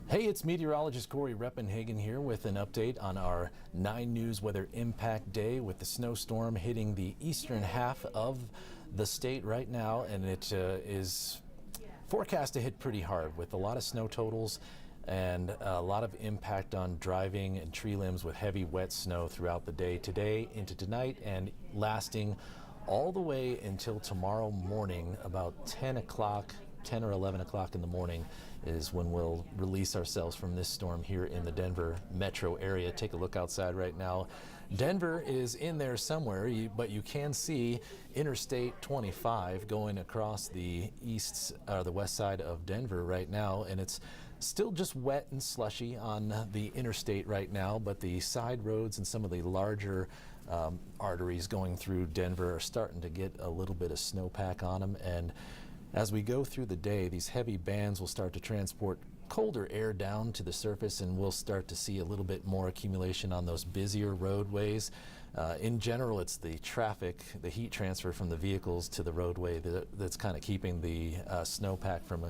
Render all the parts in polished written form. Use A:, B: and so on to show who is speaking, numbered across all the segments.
A: Hey, it's meteorologist Cory Reppenhagen here with an update on our 9 News Weather Impact Day with the snowstorm hitting the eastern half of the state right now, and it is forecast to hit pretty hard with a lot of snow totals and a lot of impact on driving and tree limbs with heavy wet snow throughout the day today into tonight and lasting all the way until tomorrow morning about 10 o'clock. 10 or 11 o'clock in the morning is when we'll release ourselves from this storm here in the Denver metro area. Take a look outside right now. Denver is in there somewhere, but you can see Interstate 25 going across the west side of Denver right now, and it's still just wet and slushy on the interstate right now, but the side roads and some of the larger arteries going through Denver are starting to get a little bit of snowpack on them. And as we go through the day, these heavy bands will start to transport colder air down to the surface, and we'll start to see a little bit more accumulation on those busier roadways. In general, it's the traffic, the heat transfer from the vehicles to the roadway that's kind of keeping the snowpack from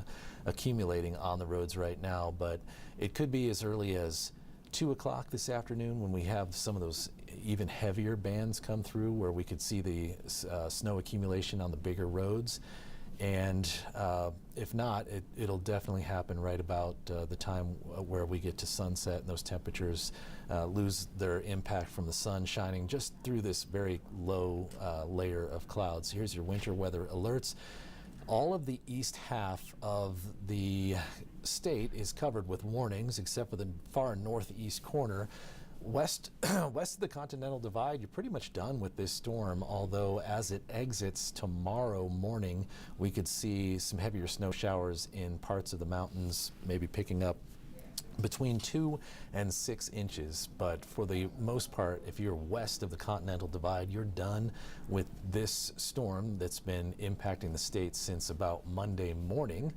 A: accumulating on the roads right now. But it could be as early as 2 o'clock this afternoon when we have some of those even heavier bands come through, where we could see the snow accumulation on the bigger roads. And if not, it'll definitely happen right about the time where we get to sunset and those temperatures lose their impact from the sun shining just through this very low layer of clouds. Here's your winter weather alerts. All of the east half of the state is covered with warnings except for the far northeast corner. West of the Continental Divide, you're pretty much done with this storm, although as it exits tomorrow morning, we could see some heavier snow showers in parts of the mountains, maybe picking up between 2 and 6 inches. But for the most part, if you're west of the Continental Divide, you're done with this storm that's been impacting the state since about Monday morning.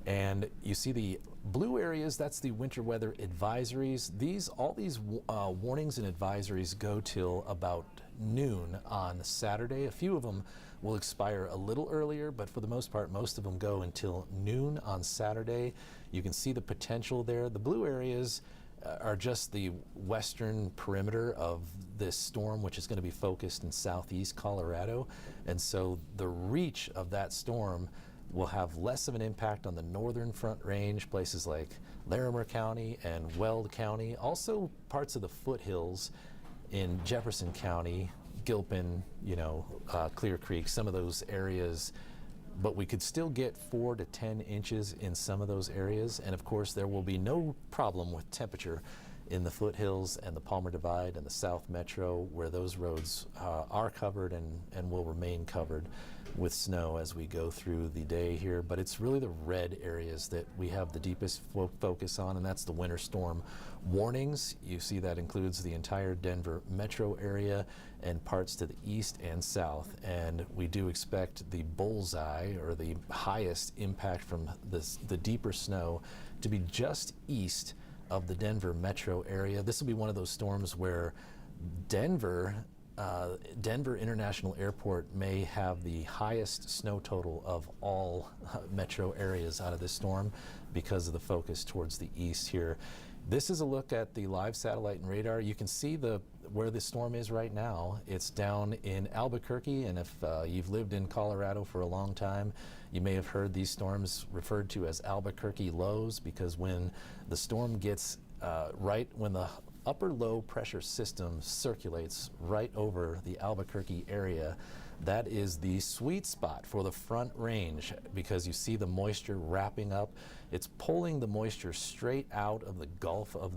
A: And you see the blue areas, that's the winter weather advisories. All these warnings and advisories go till about noon on Saturday. A few of them will expire a little earlier, but for the most part, most of them go until noon on Saturday. You can see the potential there. The blue areas are just the western perimeter of this storm, which is going to be focused in southeast Colorado. And so the reach of that storm will have less of an impact on the northern Front Range, places like Larimer County and Weld County, also parts of the foothills in Jefferson County, Gilpin, Clear Creek, some of those areas. But we could still get 4 to 10 inches in some of those areas. And of course, there will be no problem with temperature in the foothills and the Palmer Divide and the South Metro, where those roads are covered and will remain covered with snow as we go through the day here. But it's really the red areas that we have the deepest focus on, and that's the winter storm warnings. You see that includes the entire Denver metro area and parts to the east and south. And we do expect the bullseye, or the highest impact from the deeper snow, to be just east of the Denver metro area. This will be one of those storms where Denver International Airport may have the highest snow total of all metro areas out of this storm because of the focus towards the east here. This is a look at the live satellite and radar. You can see where the storm is right now. It's down in Albuquerque, and if you've lived in Colorado for a long time, you may have heard these storms referred to as Albuquerque lows, because when the storm gets when the upper low pressure system circulates right over the Albuquerque area, that is the sweet spot for the Front Range, because you see the moisture wrapping up. It's pulling the moisture straight out of the Gulf of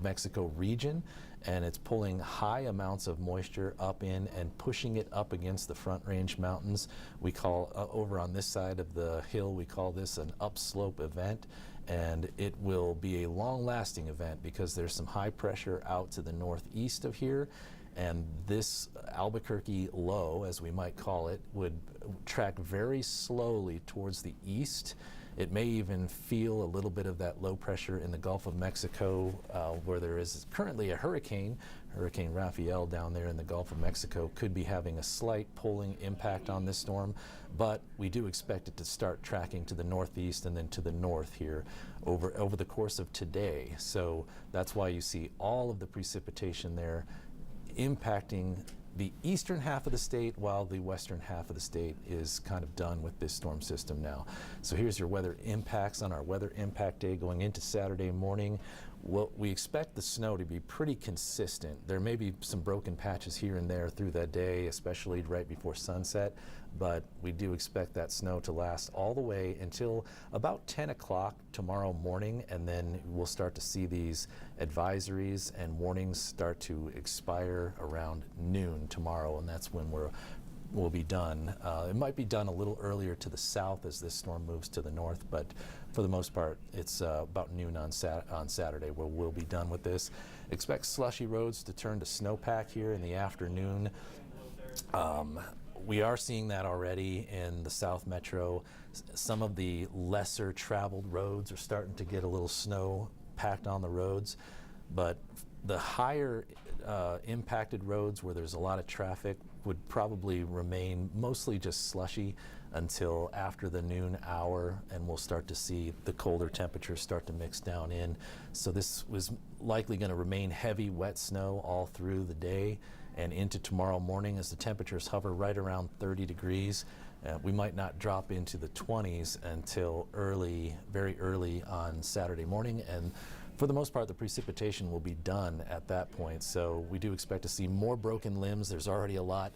A: Mexico region, and it's pulling high amounts of moisture up in and pushing it up against the Front Range mountains. We call, over on this side of the hill, we call this an upslope event, and it will be a long-lasting event because there's some high pressure out to the northeast of here. And this Albuquerque low, as we might call it, would track very slowly towards the east It may even feel a little bit of that low pressure in the Gulf of Mexico, where there is currently a hurricane. Hurricane Raphael down there in the Gulf of Mexico could be having a slight pulling impact on this storm, but we do expect it to start tracking to the northeast and then to the north here over the course of today. So that's why you see all of the precipitation there impacting the eastern half of the state, while the western half of the state is kind of done with this storm system now. So here's your weather impacts on our weather impact day going into Saturday morning. Well, we expect the snow to be pretty consistent. There may be some broken patches here and there through that day, especially right before sunset, but we do expect that snow to last all the way until about 10 o'clock tomorrow morning, and then we'll start to see these advisories and warnings start to expire around noon tomorrow, and that's when we'll be done. It might be done a little earlier to the south as this storm moves to the north, but for the most part, it's about noon on Saturday where we'll be done with this. Expect slushy roads to turn to snowpack here in the afternoon. We are seeing that already in the South Metro. Some of the lesser traveled roads are starting to get a little snow packed on the roads, but the higher impacted roads where there's a lot of traffic would probably remain mostly just slushy until after the noon hour, and we'll start to see the colder temperatures start to mix down in. So this was likely going to remain heavy, wet snow all through the day and into tomorrow morning as the temperatures hover right around 30 degrees. We might not drop into the 20s until very early on Saturday morning, and for the most part, the precipitation will be done at that point. So we do expect to see more broken limbs. There's already a lot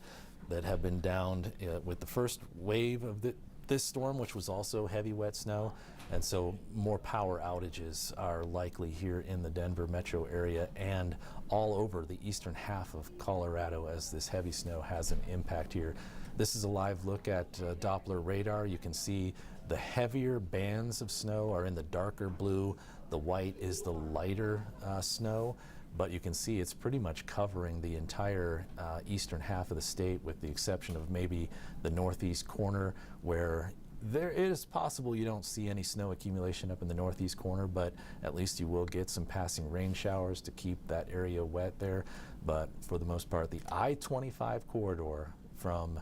A: that have been downed with the first wave of this storm, which was also heavy, wet snow. And so more power outages are likely here in the Denver metro area and all over the eastern half of Colorado as this heavy snow has an impact here. This is a live look at Doppler radar. You can see the heavier bands of snow are in the darker blue. The white is the lighter snow, but you can see it's pretty much covering the entire eastern half of the state, with the exception of maybe the northeast corner, where there is possible you don't see any snow accumulation up in the northeast corner, but at least you will get some passing rain showers to keep that area wet there. But for the most part, the I-25 corridor from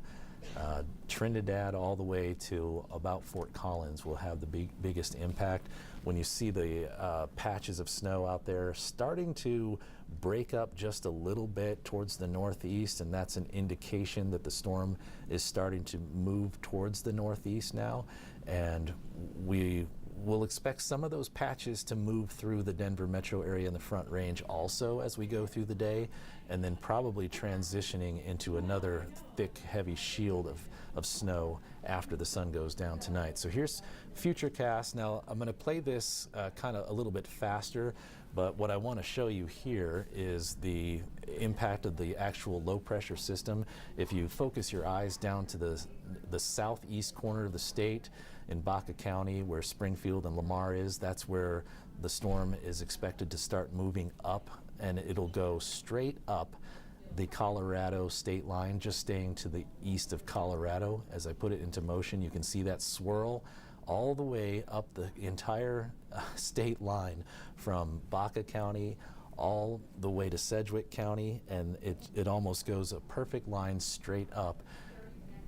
A: Trinidad all the way to about Fort Collins will have the biggest impact. When you see the patches of snow out there starting to break up just a little bit towards the northeast, and that's an indication that the storm is starting to move towards the northeast now, and we will expect some of those patches to move through the Denver metro area in the Front Range also as we go through the day, and then probably transitioning into another thick, heavy shield of snow after the sun goes down tonight. So here's Futurecast. Now I'm going to play this kind of a little bit faster, but what I want to show you here is the impact of the actual low pressure system. If you focus your eyes down to the southeast corner of the state in Baca County, where Springfield and Lamar is, that's where the storm is expected to start moving up, and it'll go straight up the Colorado state line, just staying to the east of Colorado. As I put it into motion, you can see that swirl all the way up the entire state line from Baca County all the way to Sedgwick County, and it almost goes a perfect line straight up.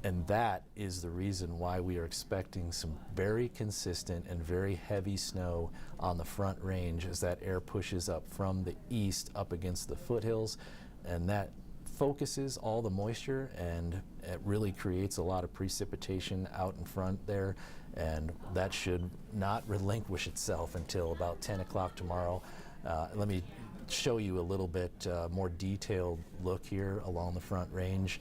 A: And that is the reason why we are expecting some very consistent and very heavy snow on the Front Range as that air pushes up from the east up against the foothills, and that focuses all the moisture, and it really creates a lot of precipitation out in front there, and that should not relinquish itself until about 10 o'clock tomorrow. Let me show you a little bit more detailed look here along the Front Range.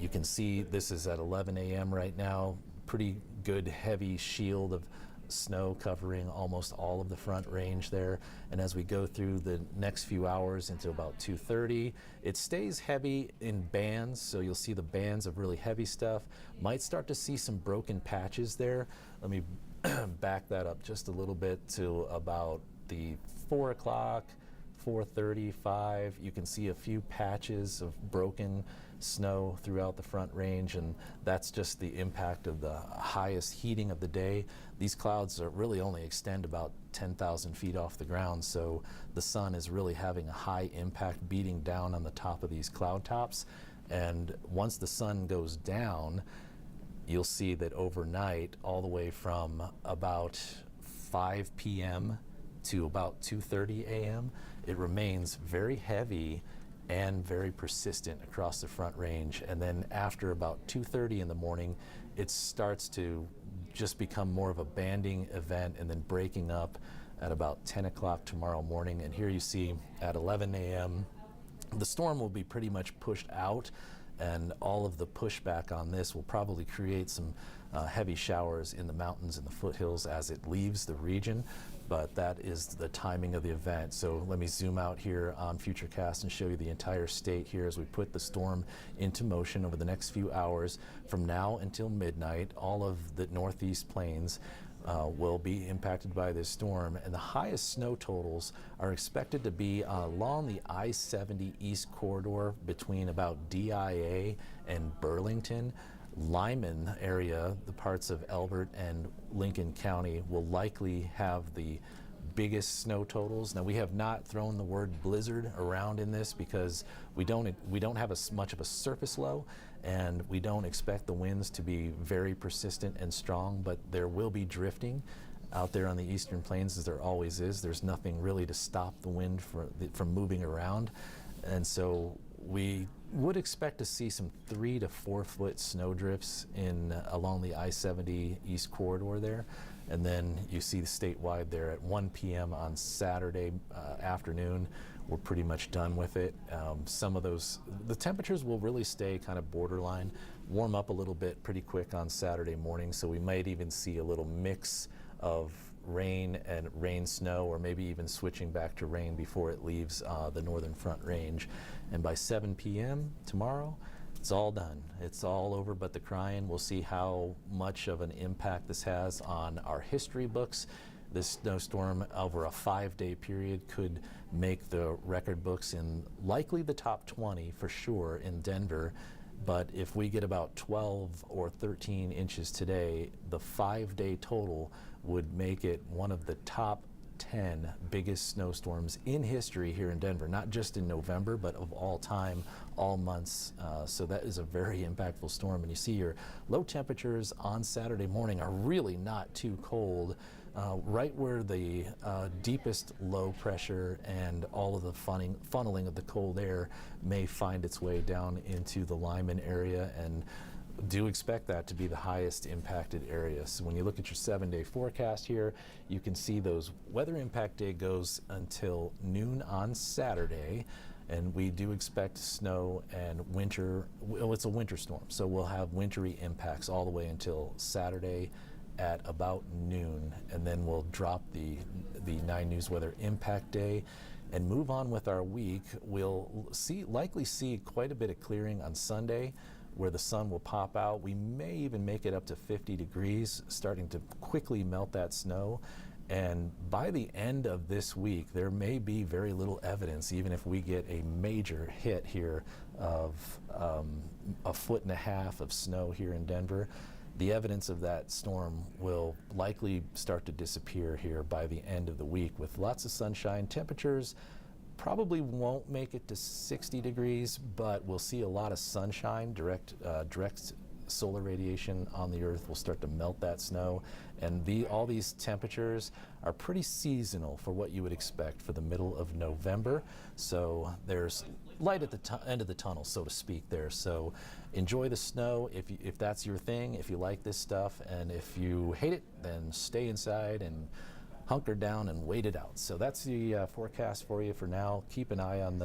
A: You can see this is at 11 a.m. right now. Pretty good heavy shield of snow covering almost all of the Front Range there. And as we go through the next few hours into about 2:30, it stays heavy in bands. So you'll see the bands of really heavy stuff. Might start to see some broken patches there. Let me back that up just a little bit to about the 4 o'clock, 4:30, 5, you can see a few patches of broken snow throughout the Front Range, and that's just the impact of the highest heating of the day. These clouds are really only extend about 10,000 feet off the ground, so the sun is really having a high impact beating down on the top of these cloud tops. And once the sun goes down, you'll see that overnight, all the way from about 5 p.m. to about 2:30 a.m., it remains very heavy and very persistent across the Front Range. And then after about 2:30 in the morning, it starts to just become more of a banding event and then breaking up at about 10 o'clock tomorrow morning. And here you see at 11 a.m., the storm will be pretty much pushed out, and all of the pushback on this will probably create some heavy showers in the mountains and the foothills as it leaves the region. But that is the timing of the event. So let me zoom out here on Futurecast and show you the entire state here as we put the storm into motion over the next few hours. From now until midnight, all of the northeast plains will be impacted by this storm, and the highest snow totals are expected to be along the I-70 East corridor between about DIA and Burlington. Lyman area, the parts of Elbert and Lincoln County, will likely have the biggest snow totals. Now, we have not thrown the word blizzard around in this because we don't have as much of a surface low, and we don't expect the winds to be very persistent and strong, but there will be drifting out there on the eastern plains, as there always is. There's nothing really to stop the wind from moving around, and so we would expect to see some 3 to 4 foot snow drifts along the I-70 East corridor there. And then you see the statewide there at 1 p.m. on Saturday afternoon. We're pretty much done with it. Some of the temperatures will really stay kind of borderline, warm up a little bit pretty quick on Saturday morning, so we might even see a little mix of rain and rain-snow, or maybe even switching back to rain before it leaves the northern Front Range. And by 7 p.m. tomorrow, it's all done. It's all over but the crying. We'll see how much of an impact this has on our history books. This snowstorm over a 5-day period could make the record books in likely the top 20 for sure in Denver. But if we get about 12 or 13 inches today, the 5-day total would make it one of the top 10 biggest snowstorms in history here in Denver, not just in November, but of all time, all months. So that is a very impactful storm. And you see your low temperatures on Saturday morning are really not too cold. Right where the deepest low pressure and all of the funneling of the cold air may find its way down into the Lyman area, and do expect that to be the highest impacted area. So when you look at your 7-day forecast here, you can see those weather impact day goes until noon on Saturday, and we do expect snow and winter. Well, it's a winter storm, so we'll have wintry impacts all the way until Saturday at about noon, and then we'll drop the 9 News weather impact day and move on with our week. We'll likely see quite a bit of clearing on Sunday, where the sun will pop out. We may even make it up to 50 degrees, starting to quickly melt that snow. And by the end of this week, there may be very little evidence, even if we get a major hit here of 1.5 foot of snow here in Denver. The evidence of that storm will likely start to disappear here by the end of the week, with lots of sunshine. Temperatures probably won't make it to 60 degrees, but we'll see a lot of sunshine. Direct solar radiation on the earth will start to melt that snow, and all these temperatures are pretty seasonal for what you would expect for the middle of November. So there's light at the end of the tunnel, so to speak there. So enjoy the snow if that's your thing, if you like this stuff, and if you hate it, then stay inside and hunker down and wait it out. So that's the forecast for you for now. Keep an eye on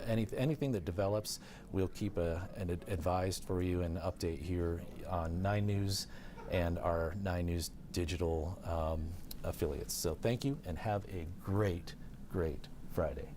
A: anything that develops. We'll keep advised for you and update here on 9 News and our 9 News digital affiliates. So thank you, and have a great, great Friday.